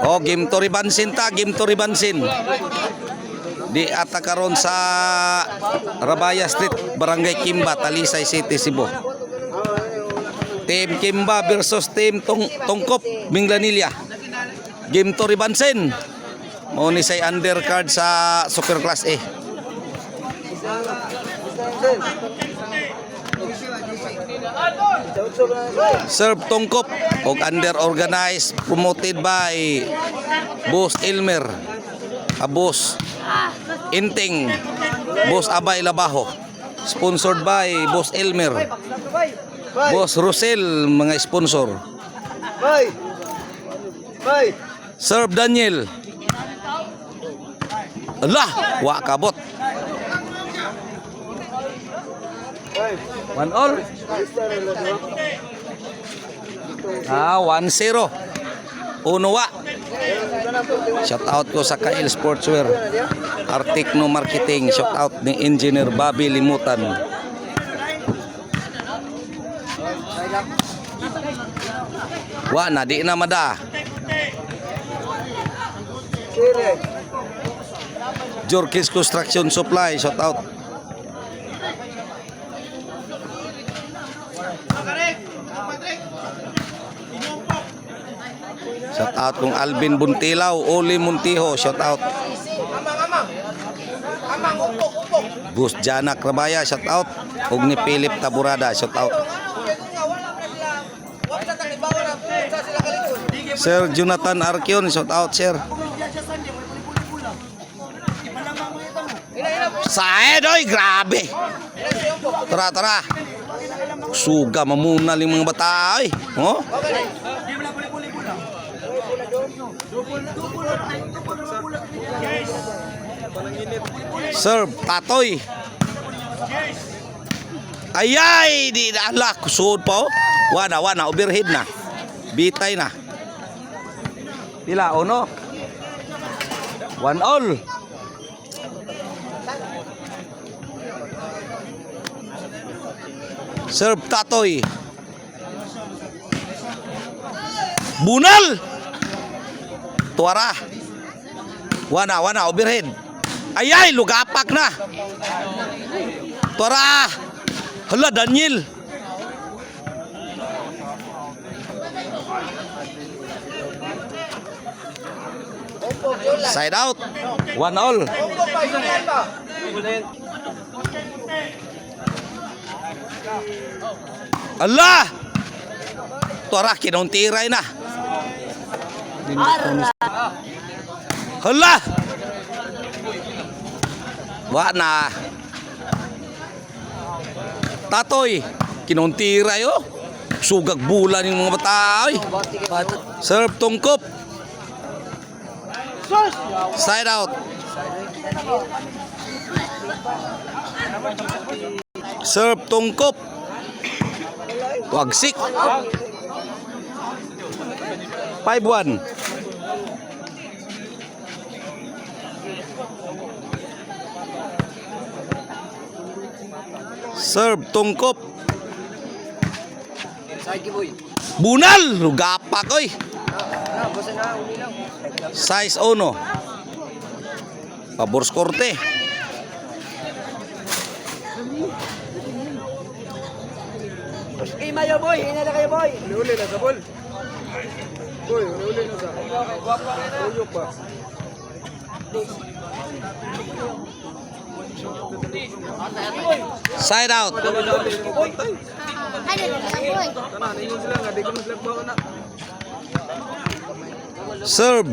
Oh, game to ribansin ta, game to ribansin. Di ata karon sa Rabaya Street, Barangay Kimba, Talisay City, Cebu. Team Kimba versus Team Tungkop, Minglanilla. Game to ribansin. Mo ni say undercard sa Super Class A. Serve Tungkop og under organized, promoted by Boss Elmer, Boss Inting, Boss Abay Labaho, sponsored by Boss Elmer, Boss Rosel, mga sponsor. Serve Daniel. Allah, wa kabot. 1-all. 1-0. Unuwa. Shout out ko sa Kail Sportswear, Artikno Marketing. Shout out ni Engineer Bobby Limutan. Wa na di na mada. Jorkis Construction Supply. Shout out. Shout out kung Alvin Buntilaw, Oli Montijo, shout out. Bus Janak Rabaya, shout out. Ug ni Philip Taburada, shout out. Sir Jonathan Arkion, shout out, sir. Saed, oy, grabe. Tara. Suga mamuna ling mga bata, oy. Oh? Serve Tatoy. Ayay, di ala kusod pa oh. Wana overhead na. Bitay na. Pila uno. 1-all. Serve Tatoy. Bunal. Tuara. Wana overhead. Ayay, lugapak na. Tuara. Hala, Daniel. Side out. 1-all. Allah. Tuara, kinauntiray na. Hala. Wana. Tatoy, kinuntiray oh. Sugag bulan yung mga bata oy. Serve Tungkop. Side out. Serve Tungkop. Wagsik. 5-1. Serve Tungkop. Bunal, lugapak oy. Size 1. Pabor skorte. Mayo boy, hina na kayo boy. Uli na sa ball. Boy, uli na sa. Tuyok ba? Side out. Serve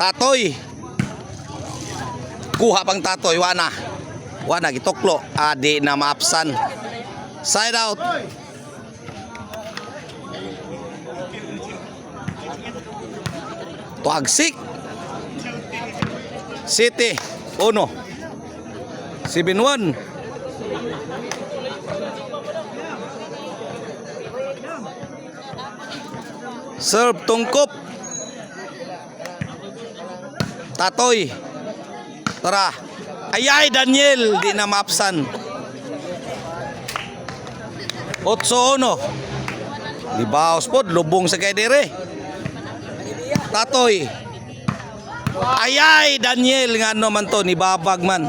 Tatoy. Kuha pang Tatoy. Wana gitoklo. Adi na maapsan. Side out. Tuagsik. City 1. 7-1. Serve Tungkop. Tatoy. Tara. Ayay, Daniel. Di na maapsan. 8-1. Libaos po. Lubong sa kay dire. Tatoy. Ayay, Daniel nga ano man to, ni babag man.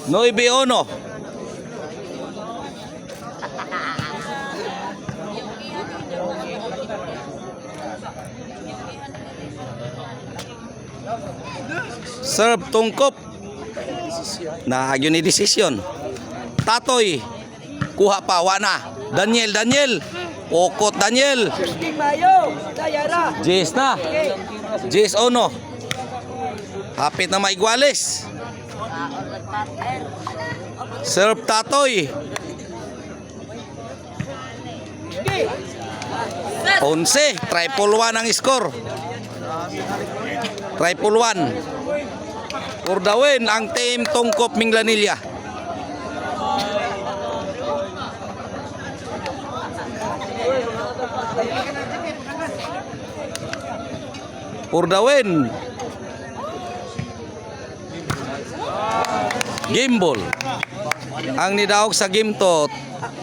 9-1. Serve tungkop. Naagyo ni desisyon. Tatoy. Kuha pa, wana. Daniel. Okot Daniel. Jis na. Jis ono. Hapit na maigwales. Serve Tatoy. 11. Triple 1 ang score. Triple 1. For the win, ang team Tungkop Minglanilla. For the win. Game ball. Ang nidawag sa game to,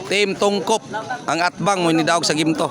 team Tungkop. Ang atbang mo nidawag sa game to.